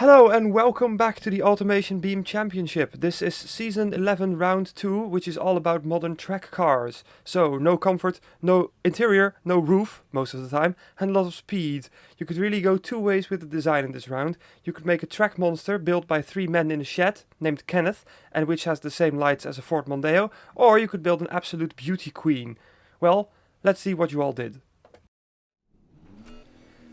Hello and welcome back to the Automation Beam Championship. This is Season 11 Round 2, which is all about modern track cars. So, no comfort, no interior, no roof, most of the time, and a lot of speed. You could really go two ways with the design in this round. You could make a track monster built by three men in a shed, named Kenneth, and which has the same lights as a Ford Mondeo, or you could build an absolute beauty queen. Well, let's see what you all did.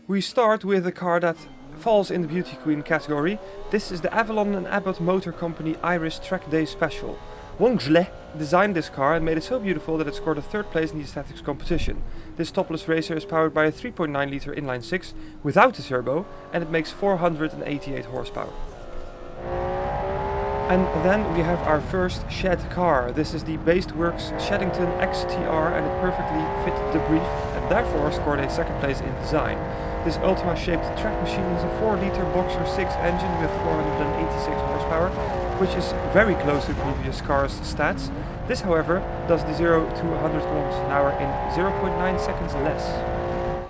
We start with a car that falls in the Beauty Queen category. This is the Avalon and Abbott Motor Company Iris Track Day Special. Wongzle designed this car and made it so beautiful that it scored a third place in the aesthetics competition. This topless racer is powered by a 3.9 litre inline 6 without a turbo, and it makes 488 horsepower. And then we have our first shed car. This is the Basedworks Sheddington XTR, and it perfectly fit the brief and therefore scored a second place in design. This Ultima-shaped track machine is a 4-litre Boxer 6 engine with 486 horsepower, which is very close to previous cars' stats. This, however, does the 0 to 100 km an hour in 0.9 seconds less.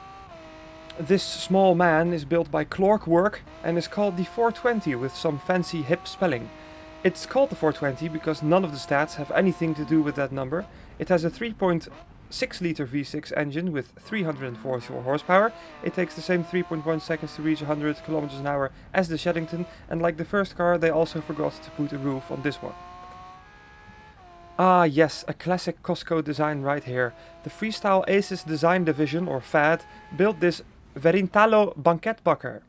This small man is built by Clockwork and is called the 420 with some fancy hip spelling. It's called the 420 because none of the stats have anything to do with that number. It has a 3.6 litre V6 engine with 344 horsepower. It takes the same 3.1 seconds to reach 100 km an hour as the Sheddington, and like the first car, they also forgot to put a roof on this one. Ah yes, a classic Costco design right here. The Freestyle Aces Design Division, or FAD, built this Verintalo Banketbakker.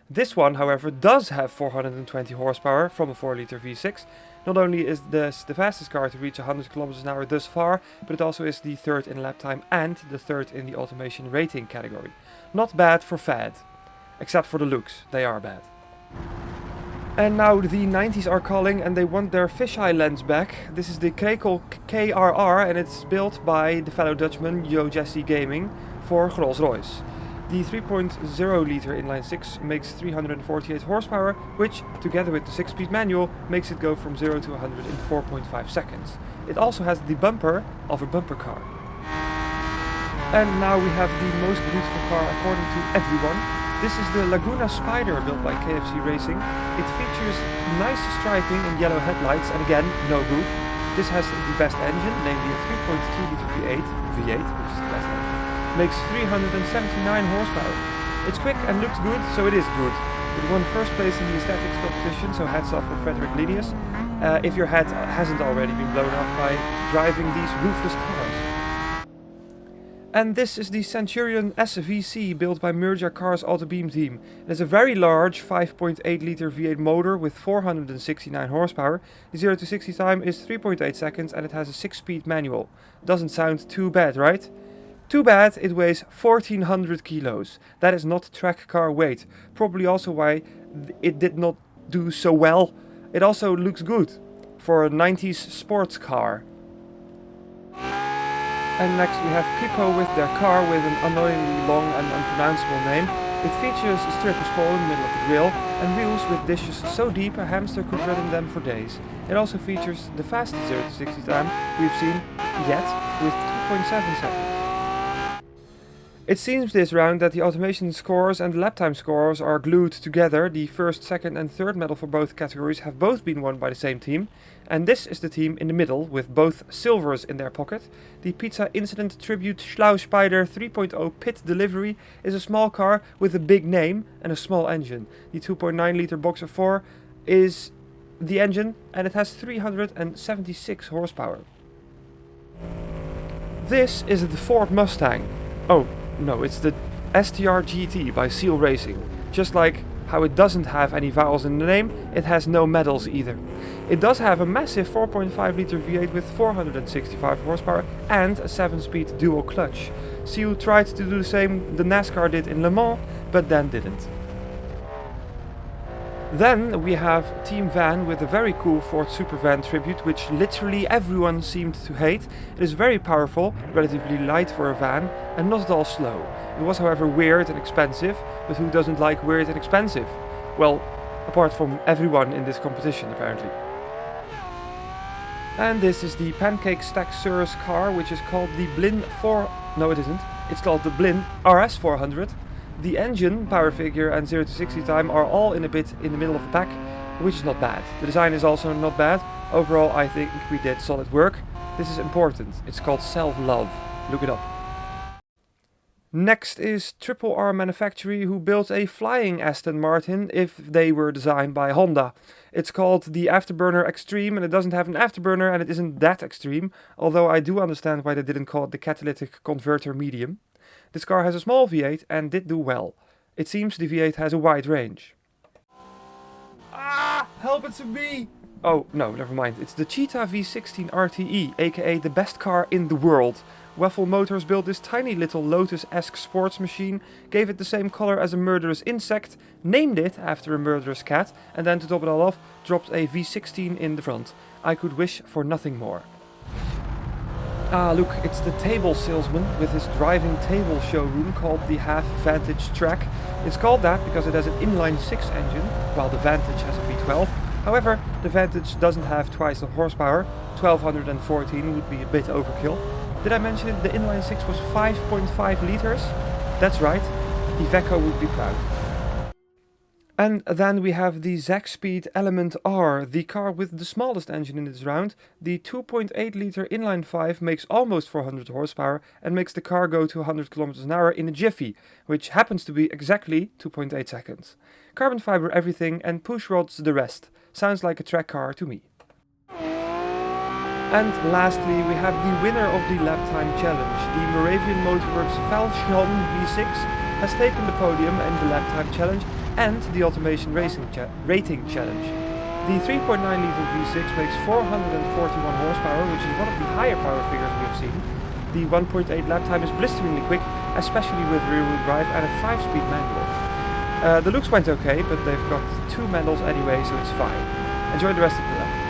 This one, however, does have 420 horsepower from a 4-litre V6. Not only is this the fastest car to reach 100 km an hour thus far, but it also is the third in lap time and the third in the automation rating category. Not bad for FAD. Except for the looks, they are bad. And now the 90s are calling and they want their fisheye lens back. This is the Krekel KRR and it's built by the fellow Dutchman Yo Jesse Gaming for Rolls-Royce. The 3.0 litre inline 6 makes 348 horsepower, which, together with the 6-speed manual, makes it go from 0 to 100 in 4.5 seconds. It also has the bumper of a bumper car. And now we have the most beautiful car according to everyone. This is the Laguna Spider built by KFC Racing. It features nice striping and yellow headlights and again, no roof. This has the best engine, namely a 3.2 litre V8, which is the best engine. Makes 379 horsepower. It's quick and looks good, so it is good. It won first place in the aesthetics competition, so hats off for Frederick Lidius. If your head hasn't already been blown off by driving these roofless cars. And this is the Centurion SVC built by Merja Cars Autobeam team. It has a very large 5.8 litre V8 motor with 469 horsepower. The 0 to 60 time is 3.8 seconds and it has a 6-speed manual. Doesn't sound too bad, right? Too bad it weighs 1400 kilos. That is not track car weight. Probably also why it did not do so well. It also looks good for a 90s sports car. And next we have Pippo with their car with an annoyingly long and unpronounceable name. It features a stripper's pole in the middle of the grill and wheels with dishes so deep a hamster could run in them for days. It also features the fastest 0 to 60 time we've seen yet with 2.7 seconds. It seems this round that the automation scores and the lap time scores are glued together. The first, second and third medal for both categories have both been won by the same team. And this is the team in the middle with both silvers in their pocket. The Pizza Incident Tribute Schlau Spider 3.0 Pit Delivery is a small car with a big name and a small engine. The 2.9 litre Boxer 4 is the engine and it has 376 horsepower. This is the Ford Mustang. Oh. No, it's the STR GT by Seal Racing. Just like how it doesn't have any vowels in the name, it has no medals either. It does have a massive 4.5 litre V8 with 465 horsepower and a 7-speed dual clutch. Seal tried to do the same the NASCAR did in Le Mans, but then didn't. Then we have Team Van with a very cool Ford Supervan Tribute, which literally everyone seemed to hate. It is very powerful, relatively light for a van, and not at all slow. It was however weird and expensive, but who doesn't like weird and expensive? Well, apart from everyone in this competition apparently. And this is the Pancake Stack Surus car, which is called the Blin 4... No, it isn't. It's called the Blin RS 400. The engine, power figure and 0 to 60 time are all in a bit in the middle of the pack, which is not bad. The design is also not bad. Overall, I think we did solid work. This is important. It's called self-love. Look it up. Next is R Manufactory, who built a flying Aston Martin if they were designed by Honda. It's called the Afterburner Extreme and it doesn't have an afterburner and it isn't that extreme, although I do understand why they didn't call it the Catalytic Converter Medium. This car has a small V8 and did do well. It seems the V8 has a wide range. Ah! Help, it's a bee! Oh, no, never mind. It's the Cheetah V16 RTE, aka the best car in the world. Waffle Motors built this tiny little Lotus-esque sports machine, gave it the same color as a murderous insect, named it after a murderous cat, and then to top it all off, dropped a V16 in the front. I could wish for nothing more. Ah, look, it's the table salesman with his driving table showroom called the Half Vantage Track. It's called that because it has an inline-6 engine, while the Vantage has a V12. However, the Vantage doesn't have twice the horsepower. 1214 would be a bit overkill. Did I mention it? The inline-6 was 5.5 liters? That's right, Iveco would be proud. And then we have the Zaxpeed Element R, the car with the smallest engine in this round. The 2.8 liter inline-5 makes almost 400 horsepower and makes the car go to 100 km an hour in a jiffy, which happens to be exactly 2.8 seconds. Carbon fiber everything and push rods the rest. Sounds like a track car to me. And lastly, we have the winner of the lap time challenge. The Moravian Motorworks Falchion V6 has taken the podium in the lap time challenge and the Automation Rating Challenge. The 3.9 liter V6 makes 441 horsepower, which is one of the higher power figures we have seen. The 1.8 lap time is blisteringly quick, especially with rear-wheel drive and a 5-speed manual. The looks went okay, but they've got 2 manuals anyway, so it's fine. Enjoy the rest of the lap.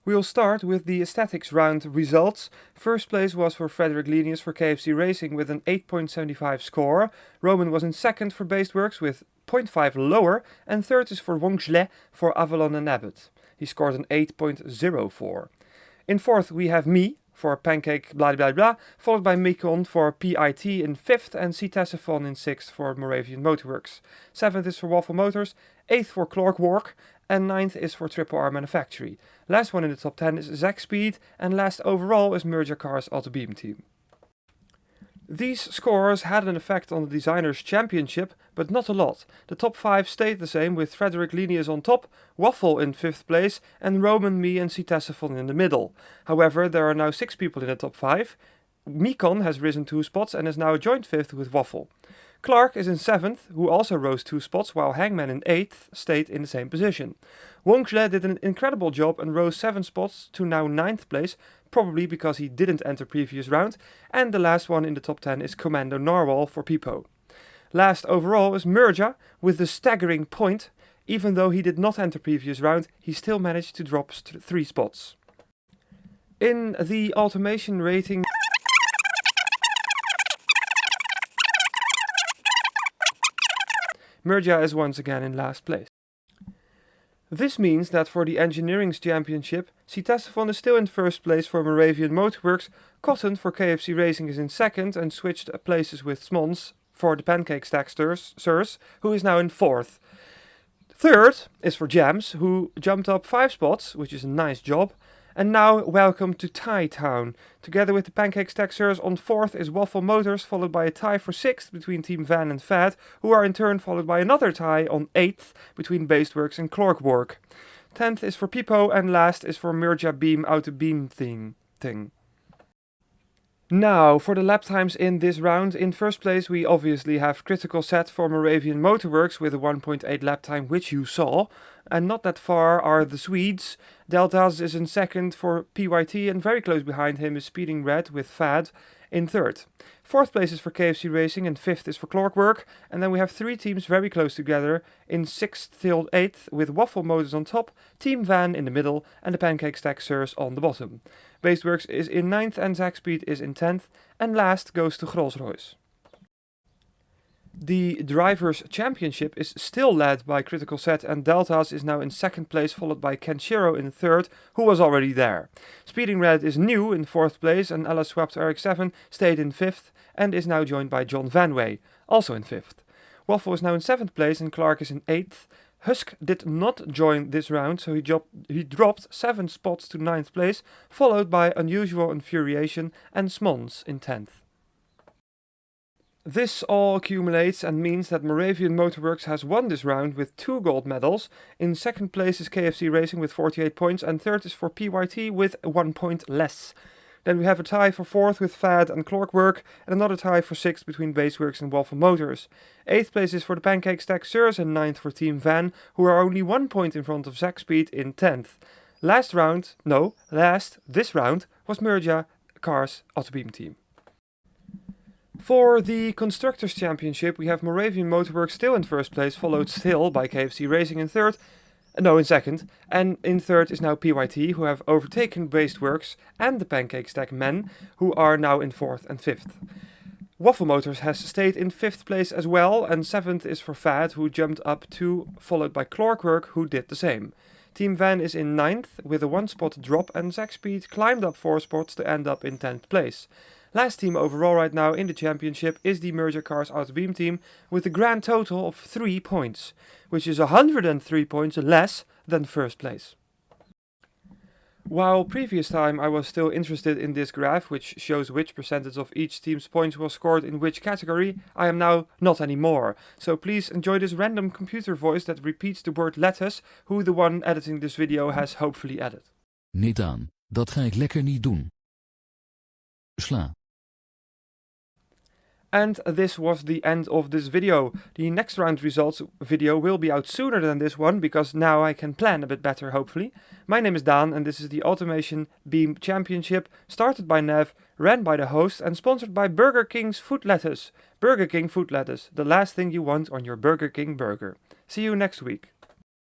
We'll start with the aesthetics round results. First place was for Frederick Lenius for KFC Racing with an 8.75 score. Roman was in second for Basedworks with 0.5 lower. And third is for Wong Zhle for Avalon and Abbott. He scored an 8.04. In fourth we have me for Pancake blah blah blah, followed by Mikon for PIT in fifth and Ctesiphon in sixth for Moravian Motorworks. Seventh is for Waffle Motors, eighth for Clockwork, and ninth is for R Manufactory. Last one in the top 10 is Zaxpeed, and last overall is Merger Cars Auto Beam Team. These scores had an effect on the Designers' Championship, but not a lot. The top 5 stayed the same, with Frederick Lenius on top, Waffle in 5th place, and Roman, me and Ctesiphon in the middle. However, there are now 6 people in the top 5. Mikon has risen 2 spots and is now joint 5th with Waffle. Clark is in 7th, who also rose 2 spots, while Hangman in 8th stayed in the same position. Wong Zhle did an incredible job and rose 7 spots to now 9th place, probably because he didn't enter previous round, and the last one in the top 10 is Commando Narwhal for Pipo. Last overall is Merja with the staggering point. Even though he did not enter previous round, he still managed to drop 3 spots. In the automation rating, Merja is once again in last place. This means that for the Engineering's Championship, Ctesiphon is still in first place for Moravian Motorworks, Cotton for KFC Racing is in second and switched places with Smons for the Pancake Stackers, who is now in fourth. Third is for Jams, who jumped up 5 spots, which is a nice job. And now, welcome to Tie Town. Together with the Pancake Stackers, on 4th is Waffle Motors, followed by a tie for 6th between Team Van and Fad, who are in turn followed by another tie on 8th between Basedworks and Clockwork. 10th is for Pipo, and last is for Merja Beam Auto Beam thing. Now, for the lap times in this round, in first place we obviously have Critical Set for Moravian Motorworks with a 1.8 lap time, which you saw. And not that far are the Swedes. Deltas is in second for PYT, and very close behind him is Speeding Red with Fad in third. Fourth place is for KFC Racing, and fifth is for Clockwork. And then we have three teams very close together in sixth till eighth, with Waffle Motors on top, Team Van in the middle, and the Pancake Stack Sirs on the bottom. Baseworks is in ninth and Zackspeed is in 10th, and last goes to Rolls-Royce. The Drivers' Championship is still led by Critical Set, and Deltas is now in second place, followed by Kenshiro in third, who was already there. Speeding Red is new in fourth place, and Ella Swapped RX-7 stayed in fifth, and is now joined by John Vanway, also in fifth. Waffle is now in seventh place, and Clark is in eighth. Husk did not join this round, so he dropped 7 spots to 9th place, followed by Unusual Infuriation and Smons in 10th. This all accumulates and means that Moravian Motorworks has won this round with 2 gold medals. In second place is KFC Racing with 48 points, and third is for PYT with 1 point less. Then we have a tie for fourth with Fad and Clockwork, and another tie for sixth between Baseworks and Waffle Motors. Eighth place is for the Pancake Stack Sirs, and ninth for Team Van, who are only 1 point in front of Zackspeed in 10th. This round was Merja Cars Autobeam team. For the Constructors' Championship, we have Moravian Motorworks still in first place, followed still by KFC Racing in second, and in third is now PYT, who have overtaken Baseworks and the Pancake Stack Men, who are now in fourth and fifth. Waffle Motors has stayed in fifth place as well, and seventh is for Fad, who jumped up 2, followed by Clockwork, who did the same. Team Van is in ninth with a 1 spot drop, and Zackspeed climbed up 4 spots to end up in 10th place. Last team overall right now in the championship is the Merja Cars Autobeam team with a grand total of 3 points, which is 103 points less than first place. While previous time I was still interested in this graph, which shows which percentage of each team's points was scored in which category, I am now not anymore. So please enjoy this random computer voice that repeats the word letters, who the one editing this video has hopefully added. Nee Daan, dat ga ik lekker niet doen. Sla. And this was the end of this video. The next round results video will be out sooner than this one, because now I can plan a bit better, hopefully. My name is Daan, and this is the Automation Beam Championship, started by Nev, ran by the host, and sponsored by Burger King's Food Lettuce. Burger King Food Lettuce, the last thing you want on your Burger King burger. See you next week.